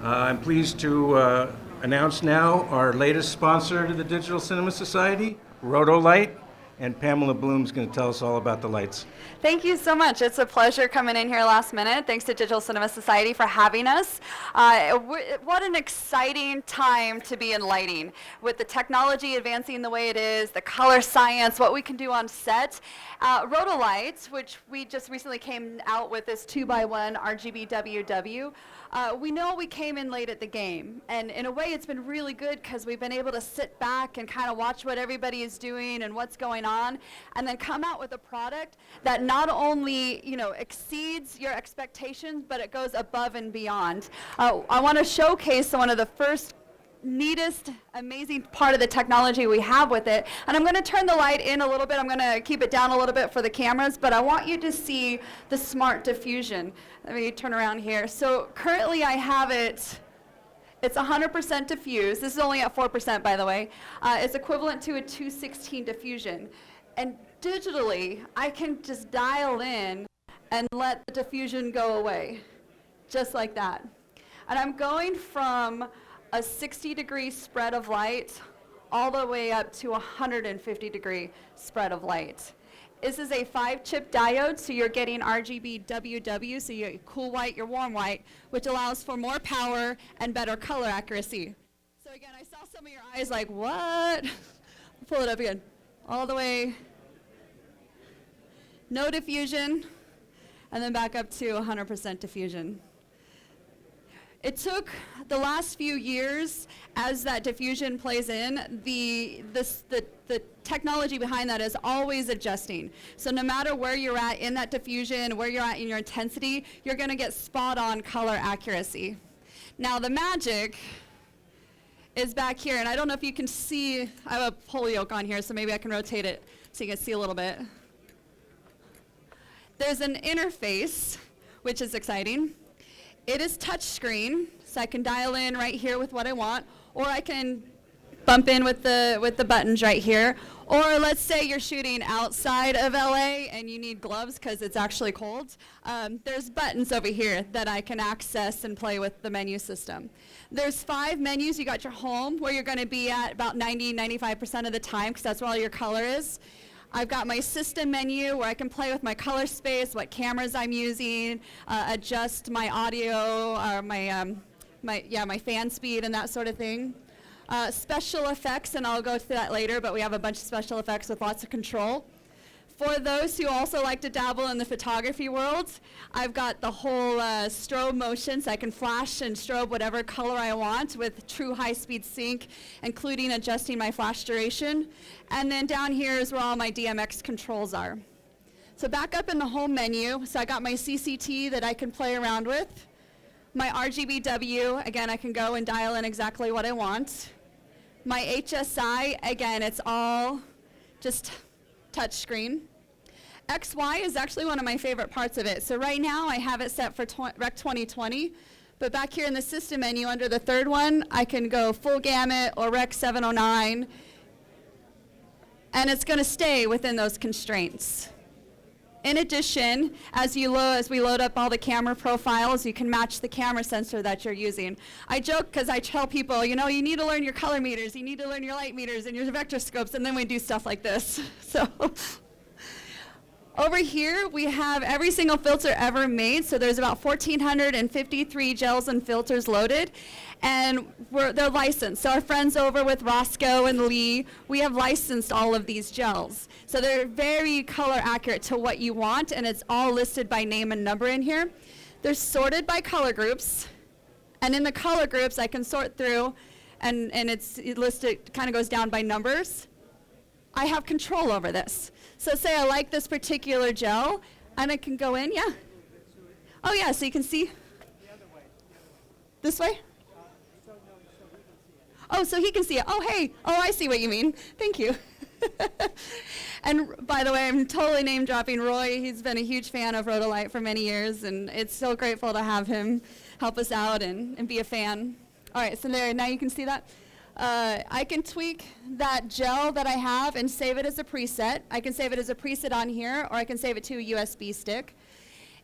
I'm pleased to announce now our latest sponsor to the Digital Cinema Society, Rotolight, and Pamela Bloom is going to tell us all about the lights. Thank you so much. It's a pleasure coming in here last minute. Thanks to Digital Cinema Society for having us. What an exciting time to be in lighting. With the technology advancing the way it is, the color science, what we can do on set. Rotolight, which we just recently came out with this 2x1 RGB WW, we know we came in late at the game. And in a way, it's been really good because we've been able to sit back and kind of watch what everybody is doing and what's going on, and then come out with a product that not only, exceeds your expectations, but it goes above and beyond. I want to showcase one of the first neatest, amazing part of the technology we have with it. And I'm going to turn the light in a little bit. I'm going to keep it down a little bit for the cameras, but I want you to see the smart diffusion. Let me turn around here. So currently I have it, it's 100% diffused. This is only at 4%, by the way. It's equivalent to a 216 diffusion. And digitally, I can just dial in and let the diffusion go away, just like that. And I'm going from a 60-degree spread of light all the way up to a 150-degree spread of light. This is a 5-chip diode, so you're getting RGB WW, so you cool white, your warm white, which allows for more power and better color accuracy. So again, I saw some of your eyes like, what? Pull it up again. All the way, no diffusion, and then back up to 100% diffusion. It took the last few years, as that diffusion plays in, the technology behind that is always adjusting. So no matter where you're at in that diffusion, where you're at in your intensity, you're going to get spot-on color accuracy. Now the magic is back here, and I don't know if you can see, I have a pole yoke on here, so maybe I can rotate it so you can see a little bit. There's an interface, which is exciting. It is touchscreen, so I can dial in right here with what I want, or I can bump in with the buttons right here. Or let's say you're shooting outside of LA and you need gloves because it's actually cold. There's buttons over here that I can access and play with the menu system. There's 5 menus. You got your home, where you're going to be at about 95% of the time, because that's where all your color is. I've got my system menu where I can play with my color space, what cameras I'm using, adjust my audio, or my fan speed and that sort of thing. Special effects, and I'll go through that later, but we have a bunch of special effects with lots of control. For those who also like to dabble in the photography world, I've got the whole strobe motion, so I can flash and strobe whatever color I want with true high-speed sync, including adjusting my flash duration. And then down here is where all my Dmx controls are. So back up in the home menu, so I got my CCT that I can play around with. My RGBW, again, I can go and dial in exactly what I want. My HSI, again, it's all just touch screen. XY is actually one of my favorite parts of it. So right now I have it set for Rec 2020, but back here in the system menu under the third one, I can go full gamut or Rec 709, and it's going to stay within those constraints. In addition, as we load up all the camera profiles, you can match the camera sensor that you're using. I joke because I tell people, you need to learn your color meters, you need to learn your light meters and your vector scopes, and then we do stuff like this. So over here, we have every single filter ever made. So there's about 1,453 gels and filters loaded, and they're licensed. So our friends over with Roscoe and Lee, we have licensed all of these gels. So they're very color accurate to what you want, and it's all listed by name and number in here. They're sorted by color groups, and in the color groups, I can sort through, and it's listed, kind of goes down by numbers. I have control over this. So say I like this particular gel, and I can go in, yeah. Oh yeah, so you can see. This way? Oh, so he can see it. Oh, hey. Oh, I see what you mean. Thank you. And by the way, I'm totally name dropping Roy. He's been a huge fan of Rotolight for many years, and it's so grateful to have him help us out and be a fan. All right, so there, now you can see that. I can tweak that gel that I have and save it as a preset. I can save it as a preset on here, or I can save it to a USB stick.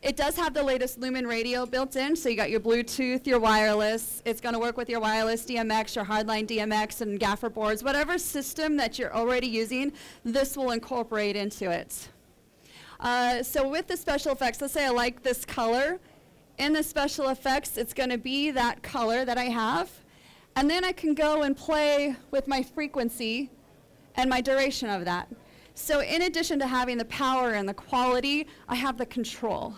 It does have the latest Lumen radio built in, so you got your Bluetooth, your wireless. It's going to work with your wireless DMX, your hardline DMX, and gaffer boards. Whatever system that you're already using, this will incorporate into it. So with the special effects, let's say I like this color. In the special effects, it's going to be that color that I have. And then I can go and play with my frequency and my duration of that. So in addition to having the power and the quality, I have the control.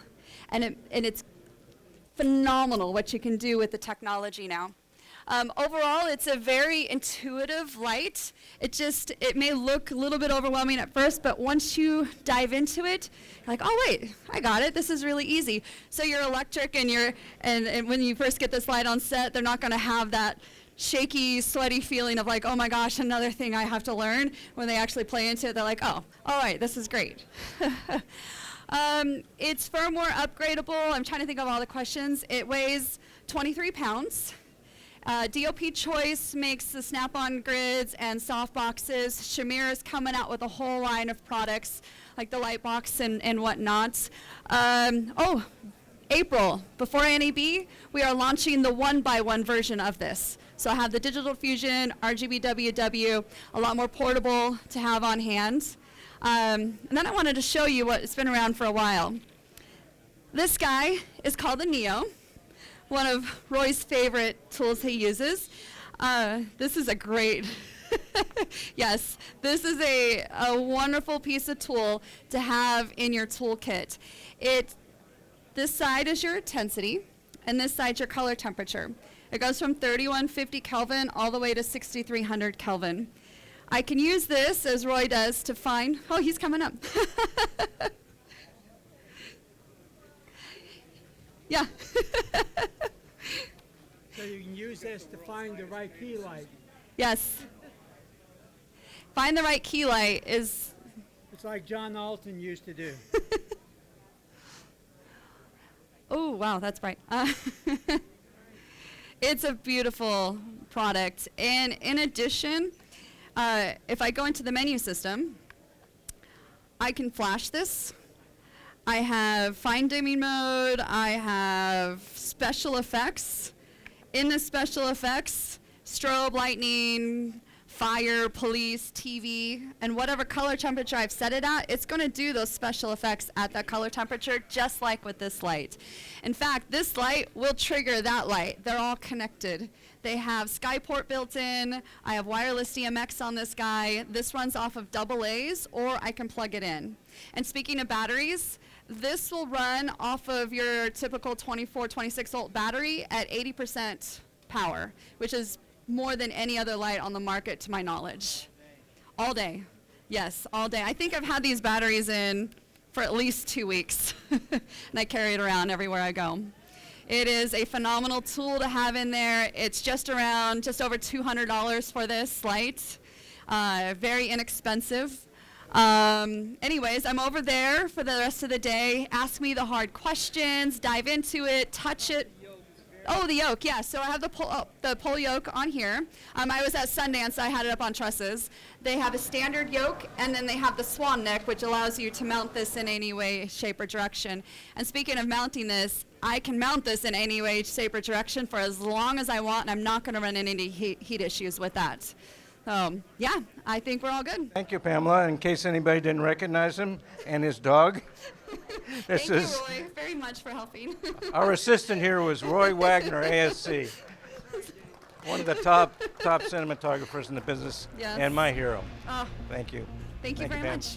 And it's phenomenal what you can do with the technology now. Overall, it's a very intuitive light. It may look a little bit overwhelming at first, but once you dive into it, you're like, oh wait, I got it. This is really easy. So you're electric, and when you first get this light on set, they're not going to have that shaky, sweaty feeling of like, oh my gosh, another thing I have to learn. When they actually play into it, they're like, oh, all right, this is great. It's firmware upgradable. I'm trying to think of all the questions. It weighs 23 pounds. DOP Choice makes the snap-on grids and soft boxes. Shamir is coming out with a whole line of products like the light box and whatnot. April, before NAB, we are launching the 1x1 version of this. So I have the Digital Fusion, RGB WW, a lot more portable to have on hand. And then I wanted to show you what's been around for a while. This guy is called the Neo, one of Roy's favorite tools he uses. This is a great, yes, this is a wonderful piece of tool to have in your toolkit. This side is your intensity, and this side's your color temperature. It goes from 3150 Kelvin all the way to 6300 Kelvin. I can use this, as Roy does, to find, oh, he's coming up. Yeah. So you can use this to find the right key light. Yes. Find the right key light is... It's like John Alton used to do. Oh, wow, that's bright. It's a beautiful product. And in addition, if I go into the menu system, I can flash this. I have fine dimming mode. I have special effects. In the special effects, strobe, lightning, fire, police, TV, and whatever color temperature I've set it at, it's going to do those special effects at that color temperature, just like with this light. In fact, this light will trigger that light. They're all connected. They have Skyport built in. I have wireless DMX on this guy. This runs off of AA's, or I can plug it in. And speaking of batteries, this will run off of your typical 24, 26 volt battery at 80% power, which is more than any other light on the market to my knowledge. All day. Yes, all day. I think I've had these batteries in for at least 2 weeks, and I carry it around everywhere I go. It is a phenomenal tool to have in there. It's just over $200 for this light. Very inexpensive. Anyways, I'm over there for the rest of the day. Ask me the hard questions, dive into it, touch it. Oh, the yoke, yeah. So I have the pull yoke on here. I was at Sundance. I had it up on trusses. They have a standard yoke, and then they have the swan neck, which allows you to mount this in any way, shape, or direction. And speaking of mounting this, I can mount this in any way, shape, or direction for as long as I want, and I'm not going to run into any heat issues with that. Yeah, I think we're all good. Thank you, Pamela. In case anybody didn't recognize him and his dog. Thank you, Roy, very much for helping. Our assistant here was Roy Wagner, ASC, one of the top cinematographers in the business, Yes. and my hero. Oh, Thank you. thank you very Pam. much.